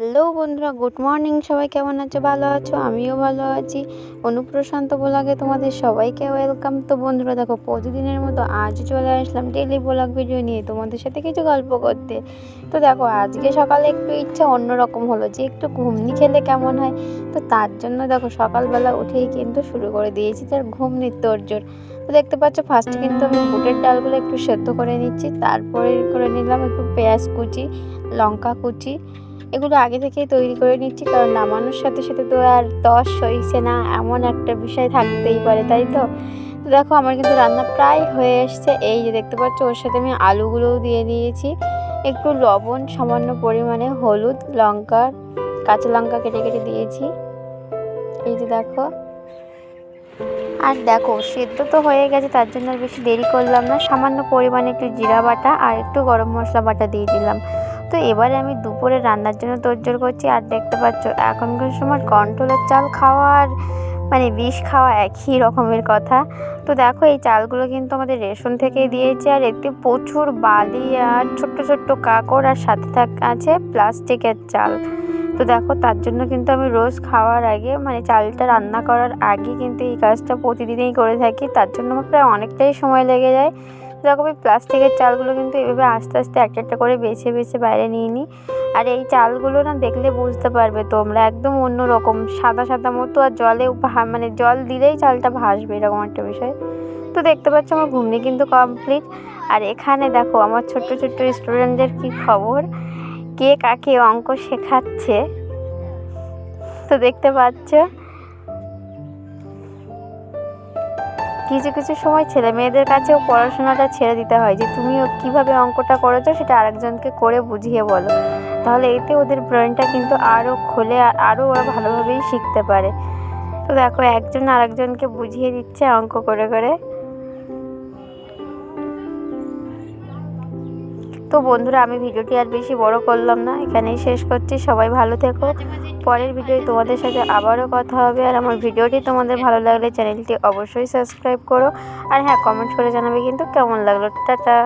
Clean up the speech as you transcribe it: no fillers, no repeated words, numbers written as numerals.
Hello বন্ধুরা, good morning. সবাই কেমন আছো? ভালো আছো? আমিও ভালো আছি। অনুপ্রশান্ত ব্লগে তোমাদের সবাইকে ওয়েলকাম। তো বন্ধুরা দেখো, প্রতিদিনের মতো আজও চলে আসলাম ডেইলি ব্লগ ভিডিও নিয়ে তোমাদের সাথে কিছু গল্প করতে। তো দেখো, আজকে সকালে একটু ইচ্ছা অন্যরকম হলো যে একটু ঘুমনি খেলে কেমন হয়। তো তার জন্য দেখো সকালবেলা উঠেই কিন্তু শুরু করে দিয়েছি তার ঘুমনির তোড়জোড়। তো দেখতে পাচ্ছ, ফার্স্টে কিন্তু আমি বুটের ডালগুলো একটু সেদ্ধ করে নিচ্ছি, তারপরে করে নিলাম একটু পেঁয়াজ কুচি, লঙ্কা কুচি। এগুলো আগে থেকেই তৈরি করে নিচ্ছি, কারণ নামানোর সাথে সাথে তো আর 10 সইছে না, এমন একটা বিষয় থাকতেই পারে, তাই তো। তো দেখো, আমার কিন্তু রান্না প্রায় হয়ে এসছে। এই যে দেখতে পাচ্ছ, ওর সাথে আমি আলুগুলোও দিয়ে দিয়েছি, একটু লবণ, সামান্য পরিমাণে হলুদ, লঙ্কা, কাঁচা লঙ্কা কেটে কেটে দিয়েছি। এই যে দেখো, আর দেখো সেদ্ধ তো হয়ে গেছে, তার জন্য আর বেশি দেরি করলাম না। সামান্য পরিমাণে একটু জিরা বাটা আর একটু গরম মশলা বাটা দিয়ে দিলাম। তো এবারে আমি দুপুরে রান্নার জন্য তোড়জোড় করছি। আর দেখতে পাচ্ছ, এখনকার সময় কন্ট্রোলের চাল খাওয়া আর বিষ খাওয়া একই রকমের কথা। তো দেখো, এই চালগুলো কিন্তু আমাদের রেশন থেকেই দিয়েছে, আর এতে প্রচুর বালি আর ছোট্ট ছোট্ট কাঁকড়, আর সাথে আছে প্লাস্টিকের চাল। তো দেখো, তার জন্য কিন্তু আমি রোজ খাওয়ার আগে চালটা রান্না করার আগে কিন্তু এই কাজটা প্রতিদিনই করে থাকি। তার জন্য আমার প্রায় অনেকটাই সময় লেগে যায়। দেখো, আমি প্লাস্টিকের চালগুলো কিন্তু এভাবে আস্তে আস্তে একটা একটা করে বেছে বেছে বাইরে নিয়ে নিই। আর এই চালগুলো না দেখলে বুঝতে পারবে তোমরা, একদম অন্যরকম সাদা সাদা মতো, আর জলে জল দিলেই চালটা ভাসবে, এরকম একটা বিষয়। তো দেখতে পাচ্ছ, আমার ঘুমনি কিন্তু কমপ্লিট। আর এখানে দেখো আমার ছোট্ট ছোট্ট স্টুডেন্টদের কি খবর, কে কাকে অঙ্ক শেখাচ্ছে। তো দেখতে পাচ্ছ, কিছু কিছু সময় ছেলে মেয়েদের কাছেও পড়াশোনাটা ছেড়ে দিতে হয়, যে তুমিও কীভাবে অঙ্কটা করেছো সেটা আরেকজনকে করে বুঝিয়ে বলো, তাহলে এতে ওদের ব্রেনটা কিন্তু আরও খোলে, আর আরও ওরা ভালোভাবেই শিখতে পারে। তো দেখো, একজন আরেকজনকে বুঝিয়ে দিচ্ছে অঙ্ক করে করে। তো বন্ধুরা, আমি ভিডিওটি আর বেশি বড় করলাম না, এখানেই শেষ করছি। সবাই ভালো থেকো। পরের ভিডিওয় তোমাদের সাথে আবারও কথা হবে। আর আমার ভিডিওটি তোমাদের ভালো লাগলে চ্যানেলটি অবশ্যই সাবস্ক্রাইব করো। আর হ্যাঁ, কমেন্ট করে জানাবে কিন্তু কেমন লাগলো। টাটা।